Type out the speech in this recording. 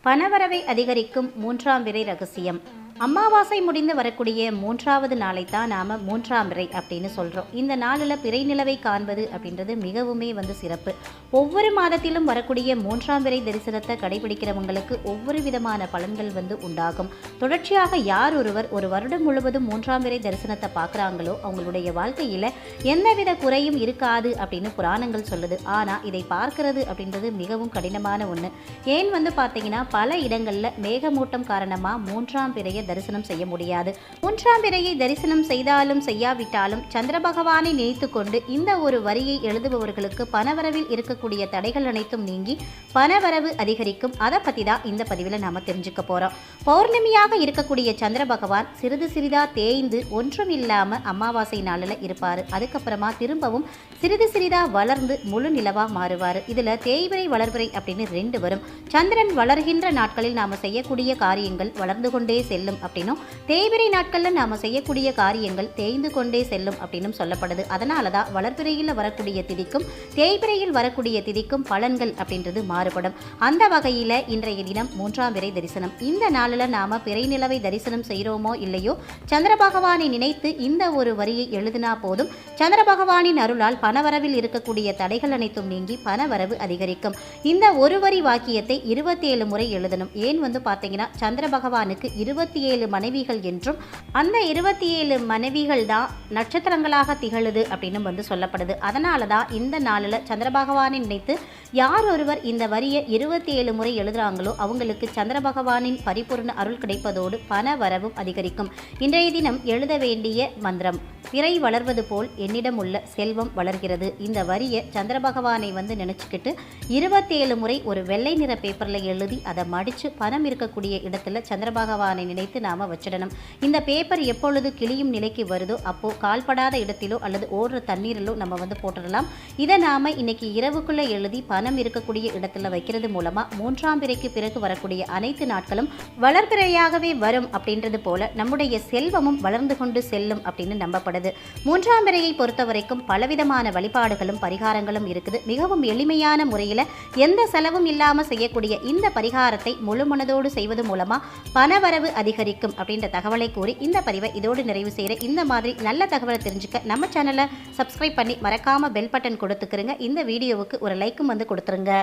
பணவரவை அதிகரிக்கும் மூன்றாம் விரை ரகசியம். அமாவாசை முடிந்து வரக்கூடிய மூன்றாவது நாளை தான் நாம் மூன்றாம் விரை அப்படின்னு சொல்கிறோம். இந்த நாளில் பிறை நிலவை காண்பது அப்படின்றது மிகவுமே சிறப்பு. ஒவ்வொரு மாதத்திலும் வரக்கூடிய மூன்றாம் விரை தரிசனத்தை கடைபிடிக்கிறவங்களுக்கு ஒவ்வொரு விதமான பலன்கள் உண்டாகும். தொடர்ச்சியாக யார் ஒருவர் ஒரு வருடம் முழுவதும் மூன்றாம் விரை தரிசனத்தை பார்க்குறாங்களோ அவங்களுடைய வாழ்க்கையில் எந்தவித குறையும் இருக்காது அப்படின்னு புராணங்கள் சொல்லுது. ஆனால் இதை பார்க்கறது அப்படின்றது மிகவும் கடினமான ஒன்று. ஏன் பார்த்தீங்கன்னா பல இடங்களில் மேகமூட்டம் காரணமாக மூன்றாம் பிறையை தரிசனம் செய்ய முடியாது. மூன்றாம் பிறையை தரிசனம் செய்தாலும் செய்யாவிட்டாலும் சந்திர பகவானை நினைத்து கொண்டு இந்த ஒரு வரியை எழுதுபவர்களுக்கு பணவரவில் இருக்கக்கூடிய தடைகள் அனைத்தும் நீங்கி பணவரவு அதிகரிக்கும். அதை பற்றி தான் இந்த பதிவில் நாம் தெரிஞ்சுக்க போகிறோம். பௌர்ணமியாக இருக்கக்கூடிய சந்திர பகவான் சிறிது சிறிதாக தேய்ந்து ஒன்றும் இல்லாமல் அமாவாசை நாளில் இருப்பார். அதுக்கப்புறமா திரும்பவும் சிறிது சிறிதாக வளர்ந்து முழு நிலவாக மாறுவார். இதில் தேய்விரை வளர்விரை அப்படின்னு 2 வரும். சந்திரன் வளர்கின்ற நாட்களில் நாம் செய்யக்கூடிய காரியங்கள் வளர்ந்து கொண்டே செல்லும் அப்படின்னும், தேய்பிரை நாட்களில் நாம் செய்யக்கூடிய காரியங்கள் தேய்ந்து கொண்டே செல்லும் அப்படின்னும் சொல்லப்படுது. அதனால தான் வளர்பிறையில் வரக்கூடிய திதிக்கும் தேய்பிரையில் வரக்கூடிய திதிக்கும் பலன்கள் அப்படின்றது மாறுபடும். அந்த வகையில் இன்றைய தினம் மூன்றாம் விரை தரிசனம். இந்த நாளில் நாம் பிறை நிலவை தரிசனம் செய்கிறோமோ இல்லையோ சந்திர பகவானை நினைத்து இந்த ஒரு வரியை எழுதினா போதும். சந்திர பகவானின் அருளால் பணவரவில் இருக்கக்கூடிய தடைகள் அனைத்தும் நீங்கி பணவரவு அதிகரிக்கும். இந்த ஒரு வரி வாக்கியத்தை 27 முறை எழுதணும். ஏன் பார்த்தீங்கன்னா சந்திர பகவானுக்கு 27 மனைவிகள் என்றும் அந்த 27 மனைவிகள் தான் நட்சத்திரங்களாக திகழுது அப்படின்னு சொல்லப்படுது. அதனால தான் இந்த நாளில் சந்திர பகவானை நினைத்து யார் ஒருவர் இந்த வரியை 27 முறை எழுதுறாங்களோ அவங்களுக்கு சந்திர பகவானின் பரிபூர்ண அருள் கிடைப்பதோடு பண வரவும் அதிகரிக்கும். இன்றைய தினம் எழுத வேண்டிய மந்திரம்: பிறை வளர்வது போல் என்னிடம் உள்ள செல்வம் வளர்கிறது. இந்த வரியை சந்திர பகவானை நினைச்சுக்கிட்டு 27 முறை ஒரு வெள்ளை நிற பேப்பரில் எழுதி அதை மடித்து பணம் இருக்கக்கூடிய இடத்துல சந்திர பகவானை நினைத்து நாம் வச்சிடணும். இந்த பேப்பர் எப்பொழுது கிளியும் நிலைக்கு வருதோ அப்போது கால்படாத இடத்திலோ அல்லது ஓடுற தண்ணீரிலோ நம்ம போட்டுடலாம். இதை நாம் இன்னைக்கு இரவுக்குள்ளே எழுதி பணம் இருக்கக்கூடிய இடத்துல வைக்கிறது மூலமாக மூன்றாம் பிறைக்கு பிறகு வரக்கூடிய அனைத்து நாட்களும் வளர்பிறையாகவே வரும். அப்படின்றது போல நம்முடைய செல்வமும் வளர்ந்து கொண்டு செல்லும் அப்படின்னு நம்பப்படுது. மூன்றாம் பிறையை பொறுத்த வரைக்கும் பலவிதமான வழிபாடுகளும் பரிகாரங்களும் இருக்குது. மிகவும் எளிமையான முறையில் எந்த செலவும் இல்லாமல் செய்யக்கூடிய இந்த பரிகாரத்தை முழு மனதோடு செய்வது மூலமாக பணவரவு அதிகரிக்கும் அப்படின்ற தகவலை கூறி இந்த பதிவை இதோடு நிறைவு செய்கிற. இந்த மாதிரி நல்ல தகவலை தெரிஞ்சுக்க நம்ம சேனலை சப்ஸ்கிரைப் பண்ணி மறக்காமல் பெல் பட்டன் கொடுத்துக்கிறங்க. இந்த வீடியோவுக்கு ஒரு லைக்கும் கொடுத்துருங்க.